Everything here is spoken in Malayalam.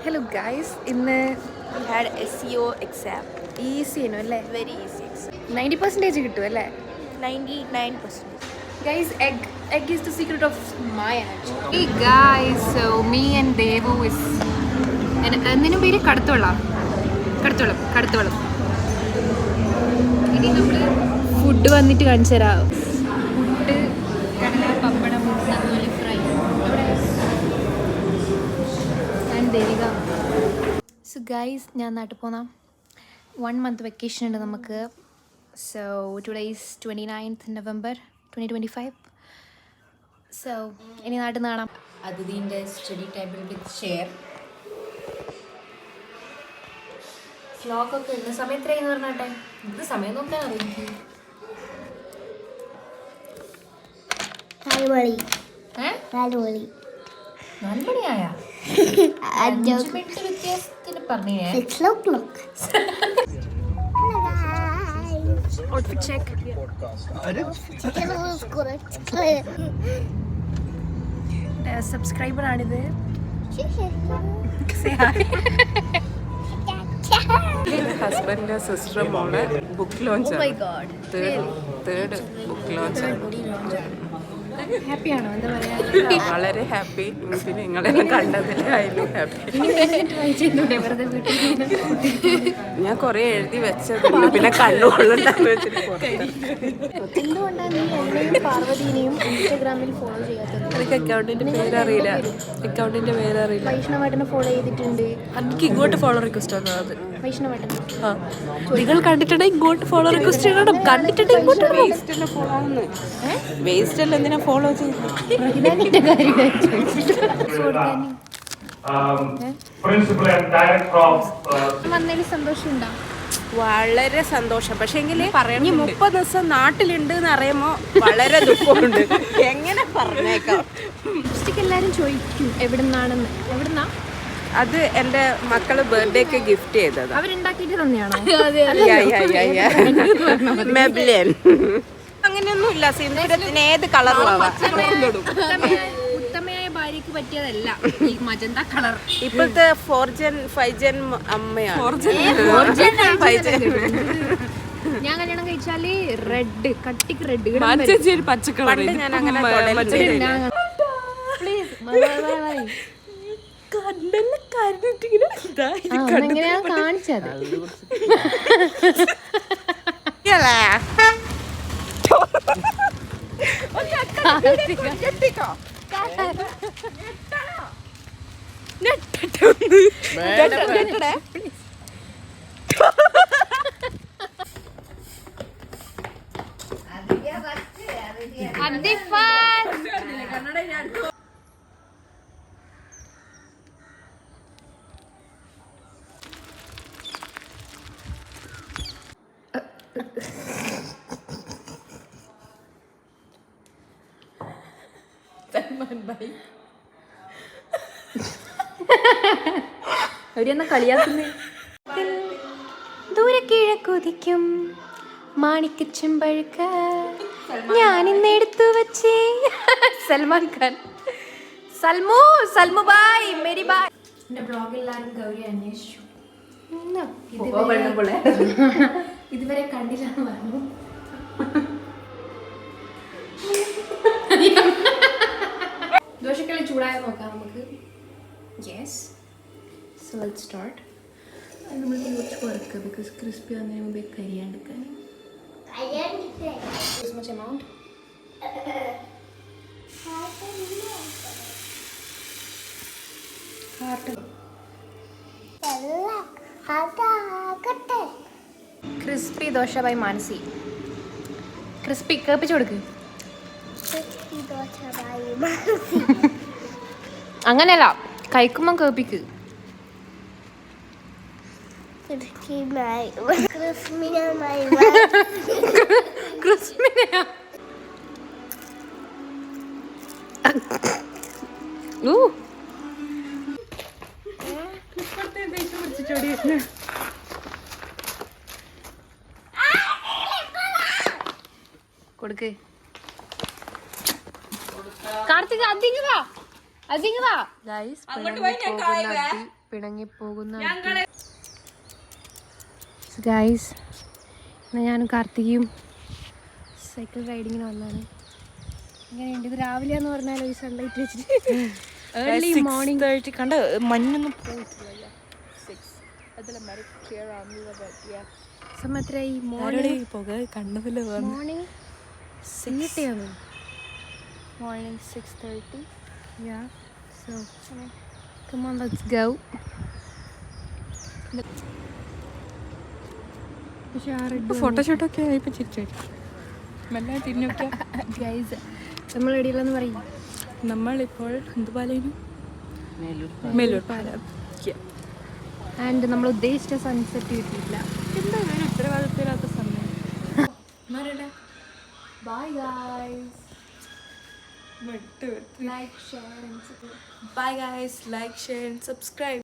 Hello guys, ഇന്ന് We had SEO exam. Easy ആണ് അല്ലേ? Very easy exam. 90% കിട്ടും അല്ലേ? 99%. Guys, egg is the secret of my energy. Hey guys, so me and Devu is എന്തിനും പേര് കടത്തോളം. ഇനി നമ്മൾ ഫുഡ് വന്നിട്ട് കാണിച്ചു തരാം. ഫുഡ് കടല പപ്പടം അതുപോലെ fry and Devika. So guys, ഞാൻ നാട്ടിൽ പോന്ന 1 month വെക്കേഷൻ ഉണ്ട് നമുക്ക്. So today is 29th November 2025. So ഇനി നാട്ടിൽ നിന്ന് കാണാം. അതിഥീൻ്റെ സ്റ്റഡി ടേബിൾ വിത്ത് ഷെയർ. ക്ലോക്കൊക്കെ ഉണ്ട്. സമയം എത്രയെന്ന് പറഞ്ഞാട്ടെ? ഇത് സമയം നോക്കാൻ അറിയിക്കും. 4 മണിയായ 5 മിനിറ്റ് വ്യത്യാസത്തിന് പറഞ്ഞേ. Outfit check. സബ്സ്ക്രൈബർ ആണിത്. ഹസ്ബൻഡ് സിസ്റ്റർ മോളെ book launch third book launch. ഹാപ്പിയാണോ? എന്താ പറയാ, വളരെ ഹാപ്പി. പിന്നെ നിങ്ങളെല്ലാം കണ്ടതിലായാലും ഹാപ്പി. ഞാൻ കുറെ എഴുതി വെച്ചതുണ്ട്, പിന്നെ കണ്ണുകൊള്ളുണ്ടാകും. എന്തുകൊണ്ടാണ് നീ എന്നെയും പാർവതീനെയും ഇൻസ്റ്റാഗ്രാമിൽ ഫോളോ ചെയ്യാത്തത്? എനിക്ക് അക്കൗണ്ടിന്റെ പേരറിയില്ല. വൈഷ്ണവേട്ടനെ ഫോളോ ചെയ്തിട്ടുണ്ട്. എനിക്ക് ഇങ്ങോട്ട് ഫോളോ റിക്വസ്റ്റ് വന്നത്. വൈഷ്ണവേട്ടൻ നിങ്ങൾ കണ്ടിട്ടുണ്ടെങ്കിൽ ഇങ്ങോട്ട് ഫോളോ റിക്വസ്റ്റ് ചെയ്യണം. കണ്ടിട്ടുണ്ടെങ്കിൽ ഇങ്ങോട്ട് വേസ്റ്റ് അല്ല എന്തിനാ ഫോളോ ചെയ്യുന്നത്? വന്നതിൽ സന്തോഷമുണ്ടോ? വളരെ സന്തോഷം. പക്ഷെ എങ്കിൽ ഇനി 30 ദിവസം നാട്ടിലുണ്ട് എന്ന് അറിയുമ്പോ വളരെ ദുഃഖമുണ്ട്. എങ്ങനെ പറഞ്ഞേക്കാം? എല്ലാരും ചോദിക്കും എവിടുന്നാണെന്ന്. എവിടുന്നാ? അത് എൻ്റെ മക്കള് ബർത്ത്ഡേക്ക് ഗിഫ്റ്റ് ചെയ്തത്. അവരുണ്ടാക്കിയിട്ട് തന്നെയാണോ? മെബ്ലിൻ. അങ്ങനെയൊന്നും ഇല്ല. സിന്ദൂരത്തിന് ഏത് കളറും ഉത്തമയായ ഭാര്യക്ക് പറ്റിയതല്ല ഈ മജന്ത കളർ. ഇപ്പോഴത്തെ 4 Gen 5 Gen അമ്മയാണ്. ഞാൻ കല്യാണം കഴിച്ചാല് റെഡ്, കട്ടിക്ക് റെഡ്. പണ്ട് ഞാൻ അങ്ങനെ കാണിച്ചത്. അവരെന്നാ കളിയാക്കുന്നേ? ദൂരെ കിഴക്കുതിക്കും മാണിക്കച്ചെമ്പഴുക്ക ഞാനിന്നെടുത്തു വച്ചേ. സൽമാൻ ഖാൻ. സൽമു ബായ്, മേരി ബായ്. എന്റെ ബ്ലോഗ് എല്ലാവരും ഗൗരി അന്വേഷിച്ചു. ഇതുവരെ കണ്ടില്ല എന്ന് പറഞ്ഞു. ദോശക്കളി ചൂടായ നോക്കാം നമുക്ക്. Yes, so let's start. നമ്മൾ കുറച്ച് വറുക്കുക, ബിക്കോസ് ക്രിസ്പി ആകുന്നതിന് മുമ്പേ കരിയാണ്ടിരിക്കാൻ. This much amount. Crispy dosa by Manasi. Crispy കേൾപ്പിച്ചു കൊടുക്ക്. അങ്ങനെയല്ല, കഴിക്കുമ്പോ കേൾപ്പിക്ക്. കൊടുക്ക്. കാർത്തിക അതിങ്ങ വാ. ഗൈസ്, പിണങ്ങിപ്പോകുന്ന ഗൈസ് എന്നാൽ ഞാനും കാർത്തികയും സൈക്കിൾ റൈഡിങ്ങിന് വന്നാണ്. എങ്ങനെയുണ്ട് ഇത്? രാവിലെയെന്ന് പറഞ്ഞാൽ ഈ സൺലൈറ്റ് വെച്ചിട്ട് ഏർലി മോർണിംഗ് 6:30 കണ്ട മഞ്ഞൊന്നും പോയിട്ടില്ല. സമയത്രയായി? മോർണിംഗ് പുക കണ്ണതില് മോർണിംഗ് സിങ്ങിട്ടാണ്. Morning 6:30. Yeah, so come on, let's go. ഫോട്ടോഷൂട്ടൊക്കെ ആയിപ്പോൾ ചിരിച്ചു മെല്ലെ തിരിഞ്ഞൊക്കെ. ഗൈസ് നമ്മൾ എവിടെയുള്ളതെന്ന് പറയും. നമ്മളിപ്പോൾ എന്തുപാലേനു മേലൂർ പാലം. ആൻഡ് നമ്മൾ ഉദ്ദേശിച്ച സൺസെറ്റ് കിട്ടിയില്ല. എന്താ ഒരു ഉത്തരവാദിത്തമില്ലാത്ത സമയം. Bye guys. Like, share and subscribe. Bye guys, like, share and subscribe.